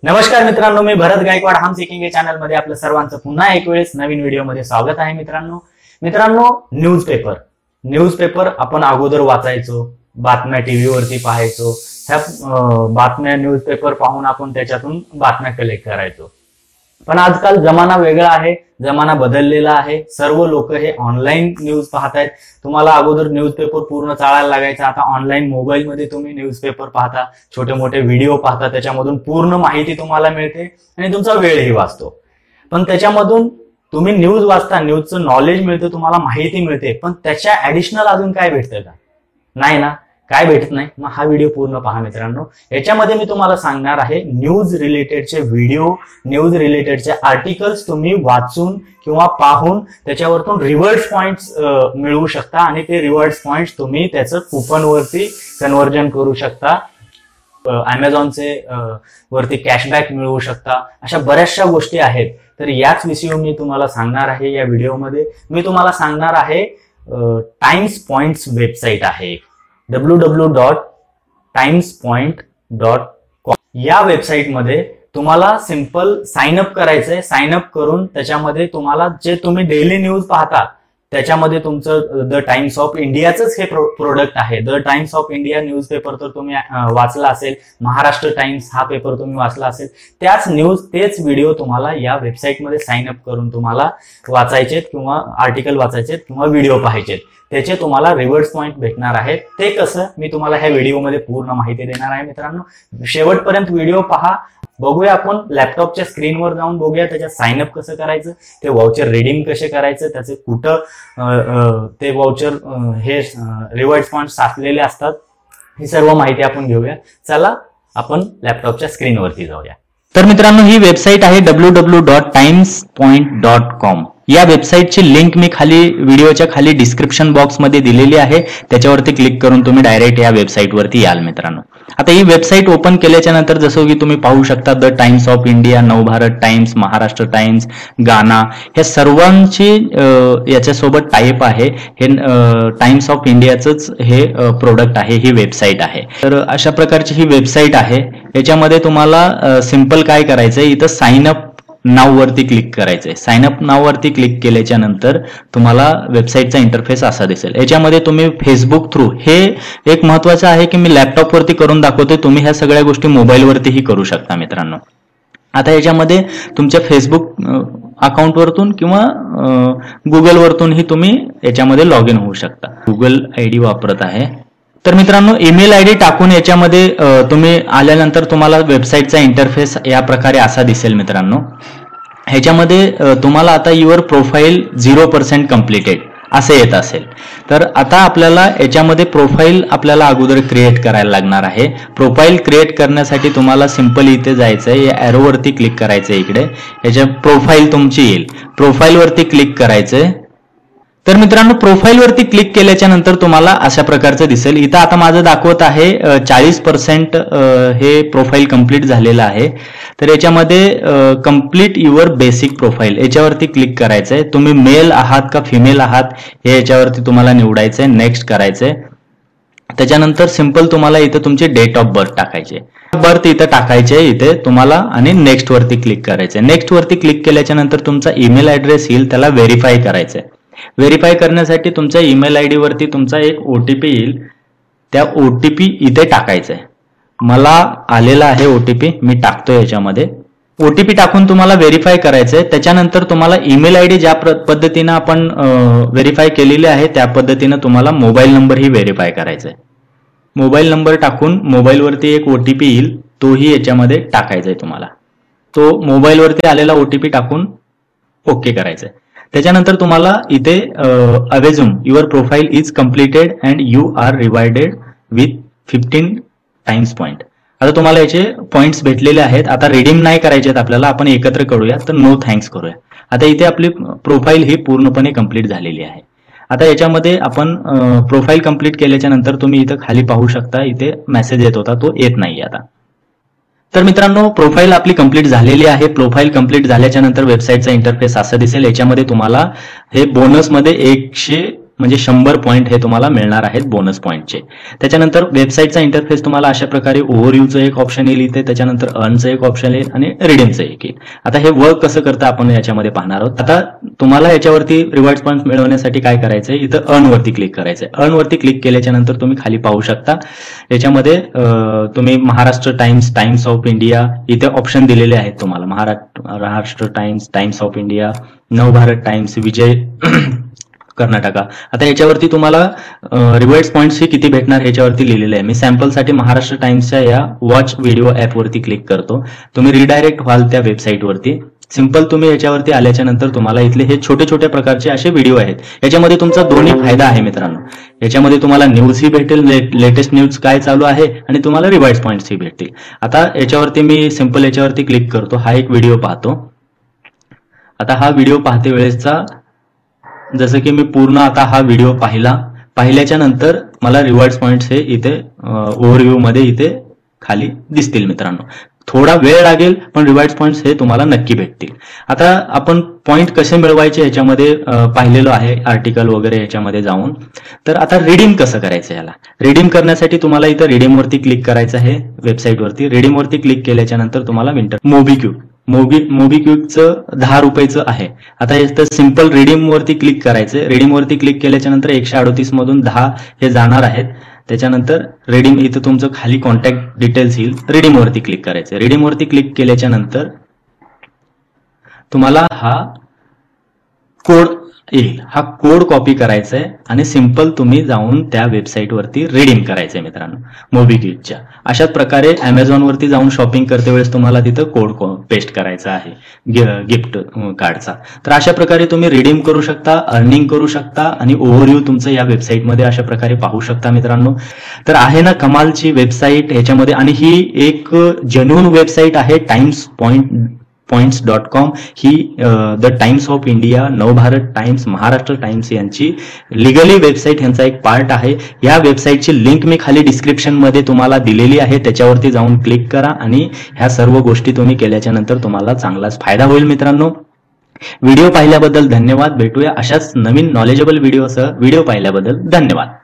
नमस्कार मित्रांनो, मी भरत गायकवाड हम seeking channel मध्ये आपलं सर्वांचं पुन्हा एक वेळेस नवीन व्हिडिओ मध्ये स्वागत आहे। मित्रांनो न्यूजपेपर आपण अगोदर वाचायचो, बातम्या टीव्ही वरती पाहायचो, ह्या बातम्या न्यूजपेपर पाहून आपण त्याच्यातून बातम्या कलेक्ट करायचो। पण आजकाल जमाना वेगळा आहे, जमाना बदललेला आहे। सर्व लोक हे ऑनलाईन न्यूज पाहतायत। तुम्हाला अगोदर न्यूजपेपर पूर्ण चाळायला लागायचा, आता ऑनलाईन मोबाईल मध्ये तुम्ही न्यूजपेपर पाहता, छोटे मोठे व्हिडिओ पाहता, त्याच्यामधून पूर्ण माहिती तुम्हाला मिळते आणि तुमचा वेळही वाचतो। पण त्याच्यामधून तुम्ही न्यूज वाचता, न्यूजचं नॉलेज मिळतं, तुम्हाला माहिती मिळते, पण त्याच्या ऍडिशनल अजून काय भेटतं का? नाही ना, काय भेटत नाही। मग हा व्हिडिओ पूर्ण पहा मित्रांनो। याच्यामध्ये मी तुम्हाला सांगणार आहे न्यूज रिलेटेडचे व्हिडिओ, न्यूज रिलेटेडचे आर्टिकल्स तुम्ही वाचून किंवा पाहून त्याच्यावरतून रिवॉर्ड्स पॉइंट्स मिळवू शकता आणि ते रिवॉर्ड्स पॉइंट्स तुम्ही त्याचं कुपन वरती कन्वर्जन करू शकता, अमेझॉनचे वरती कॅशबॅक मिळवू शकता। अशा बऱ्याचशा गोष्टी आहेत। तर याच विषयी मी तुम्हाला सांगणार आहे या व्हिडिओमध्ये। मी तुम्हाला सांगणार आहे टाइम्स पॉइंट्स वेबसाईट आहे www.timespoint.com। या वेबसाईट मध्ये तुम्हाला सिंपल साइन अप करायचंय। साइन अप करून त्याच्यामध्ये तुम्हाला जे तुम्ही डेली न्यूज पाहता त्याच्यामध्ये तुमचं द टाइम्स ऑफ इंडियाचंच हे प्रोडक्ट आहे। The times of India newspaper तर तुम्ही वाचला असेल, महाराष्ट्र टाइम्स हा पेपर तुम्ही वाचला असेल, तेच व्हिडिओ तुम्हाला या वेबसाईटमध्ये साइन अप करून तुम्हाला वाचायचेत किंवा आर्टिकल वाचायचेत किंवा व्हिडिओ पाहायचेत। त्याचे तुम्हाला रिवॉर्ड्स पॉइंट भेटणार आहेत। ते कसं मी तुम्हाला ह्या व्हिडिओमध्ये पूर्ण माहिती देणार आहे मित्रांनो। शेवटपर्यंत व्हिडिओ पहा। बघूया आपण लॅपटॉपच्या स्क्रीनवर जाऊन बघूया त्याच्यात साइन अप कसं करायचं, ते वाउचर रिडीम कसे करायचं, त्याचे कुठं ते वाउचर हे रिवॉर्ड्स पॉइंट साठलेले असतात, ही सर्व माहिती आपण घेऊया। चला आपण लॅपटॉपच्या स्क्रीनवरती जाऊया। तर मित्रांनो, ही वेबसाईट आहे www.timespoint.com। या वेबसाईटची लिंक मी खाली व्हिडिओच्या खाली डिस्क्रिप्शन बॉक्स मध्ये दिलेली आहे, त्याच्यावरती क्लिक करून तुम्ही डायरेक्ट या वेबसाईट वरती याल मित्रांनो। आता ही वेबसाईट ओपन केल्याच्या नंतर जसं की तुम्ही पाहू शकता the times of India, Navbharat times, Maharashtra times, गाना, हे सर्वांची याच्यासोबत टाईप आहे। हे टाइम्स ऑफ इंडियाचंच हे प्रोडक्ट आहे, ही वेबसाईट आहे। तर अशा प्रकारची ही वेबसाईट आहे। याच्यामध्ये तुम्हाला सिंपल काय करायचंय, इथं साइन अप नाव वरती क्लिक करायचंय। साइन अप नाव वरती क्लिक केल्याच्या नंतर तुम्हाला वेबसाईटचा इंटरफेस असा दिसेल। याच्यामध्ये तुम्ही फेसबुक थ्रू, हे एक महत्वाचं आहे की मी लॅपटॉप वरती करून दाखवतोय, तुम्ही ह्या सगळ्या गोष्टी मोबाईल वरतीही करू शकता मित्रांनो। आता याच्यामध्ये तुमच्या फेसबुक अकाउंट वरतून किंवा गुगल वरतूनही तुम्ही याच्यामध्ये लॉग इन होऊ शकता। गुगल आयडी वापरत आहे। तर मित्रांनो, ईमेल आयडी टाकून याच्यामध्ये तुम्ही आल्यानंतर तुम्हाला वेबसाईटचा इंटरफेस या प्रकारे असा दिसेल मित्रांनो। ह्याच्यामध्ये तुम्हाला आता युअर प्रोफाईल 0% कम्प्लिटेड असे येत असेल। तर आता आपल्याला याच्यामध्ये प्रोफाईल आपल्याला अगोदर क्रिएट करायला लागणार आहे। प्रोफाईल क्रिएट करण्यासाठी तुम्हाला सिंपल इथे जायचंय, या एरो वरती क्लिक करायचंय। इकडे याच्या प्रोफाईल तुमची येईल, प्रोफाईल वरती क्लिक करायचंय। तर मित्रांनो, प्रोफाईल वरती क्लिक केल्याच्या नंतर तुम्हाला अशा प्रकारचं दिसेल। इथं आता माझं दाखवत आहे 40% हे प्रोफाईल कंप्लीट झालेलं आहे। तर याच्यामध्ये कंप्लीट युअर बेसिक प्रोफाईल याच्यावरती क्लिक करायचंय। तुम्ही मेल आहात का फिमेल आहात हे याच्यावरती तुम्हाला निवडायचंय, नेक्स्ट करायचंय। त्याच्यानंतर सिंपल तुम्हाला इथं तुमचे डेट ऑफ बर्थ टाकायचे, बर्थ इथं टाकायचे इथे तुम्हाला, आणि नेक्स्ट वरती क्लिक करायचंय। नेक्स्ट वरती क्लिक केल्याच्या नंतर तुमचा ईमेल ऍड्रेस येईल, त्याला व्हेरीफाय करायचंय। व्हेरीफाय करण्यासाठी तुमच्या ईमेल आयडी वरती तुमचा एक ओटीपी येईल, त्या ओटीपी इथे टाकायचा आहे। मला आलेला आहे ओटीपी, मी टाकतोय याच्यामध्ये। ओटीपी टाकून तुम्हाला व्हेरीफाय करायचंय। त्याच्यानंतर तुम्हाला ईमेल आयडी ज्या पद्धतीनं आपण व्हेरीफाय केलेली आहे त्या पद्धतीनं तुम्हाला मोबाईल नंबर ही व्हेरीफाय करायचा आहे। मोबाईल नंबर टाकून मोबाईल वरती एक ओटीपी येईल, तोही याच्यामध्ये टाकायचा आहे तुम्हाला। तो मोबाईल वरती आलेला ओटीपी टाकून ओके करायचंय। त्याच्यानंतर तुम्हाला इथे awesome your profile is completed and you are rewarded with 15 times point. आता तुम्हाला याचे पॉइंट्स भेटलेले आहेत। आता रिडीम नाही करायचे आहेत आपल्याला, आपण एकत्र करूया, तर नो थँक्स करूया। आता इथे आपली प्रोफाईल ही पूर्णपणे कंप्लीट झालेली आहे। आता याच्यामध्ये आपण प्रोफाईल कंप्लीट केल्याच्या नंतर तुम्ही इथं खाली पाहू शकता, इथे मेसेज येत होता, तो येत नाही आता। तर मित्रांनो, प्रोफाईल आपली कंप्लीट झालेली आहे। प्रोफाईल कंप्लीट झाल्याच्या नंतर वेबसाईटचा इंटरफेस असा दिसेल। याच्यामध्ये तुम्हाला हे बोनसमध्ये म्हणजे 100 पॉईंट हे तुम्हाला मिळणार आहेत बोनस पॉईंटचे. त्याच्यानंतर वेबसाईटचा इंटरफेस तुम्हाला अशा प्रकारे ओव्हरव्ह्यूचं एक ऑप्शन येईल इथे, त्याच्यानंतर अर्नचं एक ऑप्शन येईल आणि रिडीमचं एक येईल. आता हे वर्क कसं करतं आपण याच्यामध्ये पाहणार आहोत. आता तुम्हाला याच्यावरती रिवॉर्ड पॉईंट मिळवण्यासाठी काय करायचंय, इथं अर्न वरती क्लिक करायचंय. अर्न वरती क्लिक केल्याच्या नंतर तुम्ही खाली पाहू शकता याच्यामध्ये तुम्ही Maharashtra Times, Times of India इथे ऑप्शन दिलेले आहेत तुम्हाला. Maharashtra Times, Times of India, Navbharat Times, Vijay Karnataka. आता याच्यावरती तुम्हाला रिवॉर्ड पॉईंट्स हे किती भेटणार ह्याच्यावरती लिहिलेलं आहे. मी सॅम्पलसाठी महाराष्ट्र टाइम्सच्या या वॉच व्हिडिओ ऍपवरती क्लिक करतो. तुम्ही रिडायरेक्ट व्हाल त्या वेबसाईटवरती. सिंपल तुम्ही याच्यावरती आल्याच्या नंतर तुम्हाला इथले हे छोटे छोटे प्रकारचे असे व्हिडिओ आहेत. याच्यामध्ये तुमचा दोन्ही फायदा आहे मित्रांनो. याच्यामध्ये तुम्हाला न्यूजही भेटेल, लेटेस्ट न्यूज काय चालू आहे, आणि तुम्हाला रिवॉर्ड पॉईंट्सही भेटतील. आता याच्यावरती मी सिंपल याच्यावरती क्लिक करतो. हा एक व्हिडिओ पाहतो. आता हा व्हिडिओ पाहते वेळेसचा जसं की मी पूर्ण आता हा व्हिडिओ पाहिल्याच्या नंतर मला रिवॉर्ड पॉईंट्स हे इथे ओव्हरव्ह्यू मध्ये इथे खाली दिसतील मित्रांनो. थोडा वेळ लागेल पण रिवॉर्ड पॉईंट्स हे तुम्हाला नक्की भेटतील. आता आपण पॉईंट कसे मिळवायचे याच्यामध्ये पाहिलेलो आहे आर्टिकल वगैरे याच्यामध्ये जाऊन. तर आता रिडीम कसं करायचं, याला रिडीम करण्यासाठी तुम्हाला इथं रिडीम वरती क्लिक करायचं आहे वेबसाईटवरती. रिडीम वरती क्लिक केल्याच्या नंतर तुम्हाला मोबिक्विकचं 10 रुपयाचं आहे. आता इथं सिंपल रिडीम वरती क्लिक करायचं. रिडीम वरती क्लिक केल्याच्या नंतर 138 मधून 10 हे जाणार आहेत. त्याच्यानंतर रिडीम इथं तुमचं खाली कॉन्टॅक्ट डिटेल्स येईल. रिडीम वरती क्लिक करायचं. रिडीम वरती क्लिक केल्याच्या नंतर तुम्हाला हा कोड येईल. हा कोड कॉपी करायचा आहे आणि सिंपल तुम्ही जाऊन त्या वेबसाईटवरती रिडीम करायचंय मित्रांनो मोबिक्विकच्या. अशाच प्रकारे अमेझॉन वरती जाऊन शॉपिंग करते वेळेस तुम्हाला तिथं कोड पेस्ट करायचा आहे गिफ्ट कार्डचा. तर अशा प्रकारे तुम्ही रिडीम करू शकता, अर्निंग करू शकता आणि ओव्हरव्ह्यू तुमचं या वेबसाईटमध्ये अशा प्रकारे पाहू शकता मित्रांनो. तर आहे ना कमालची वेबसाईट ह्याच्यामध्ये, आणि ही एक जेन्युइन वेबसाईट आहे. points.com he the times of India, Navbharat times, Maharashtra times यांची लिगली वेबसाईट यांचा एक पार्ट आहे. या वेबसाईटची लिंक मी खाली डिस्क्रिप्शन मध्ये तुम्हाला दिलेली आहे. त्याच्यावरती जाऊन क्लिक करा आणि ह्या सर्व गोष्टी तुम्ही केल्याच्या नंतर तुम्हाला चांगलाच फायदा होईल मित्रांनो. व्हिडिओ पाहिल्याबद्दल धन्यवाद. भेटूया अशाच नवीन नॉलेजेबल व्हिडिओसह. व्हिडिओ पाहिल्याबद्दल धन्यवाद.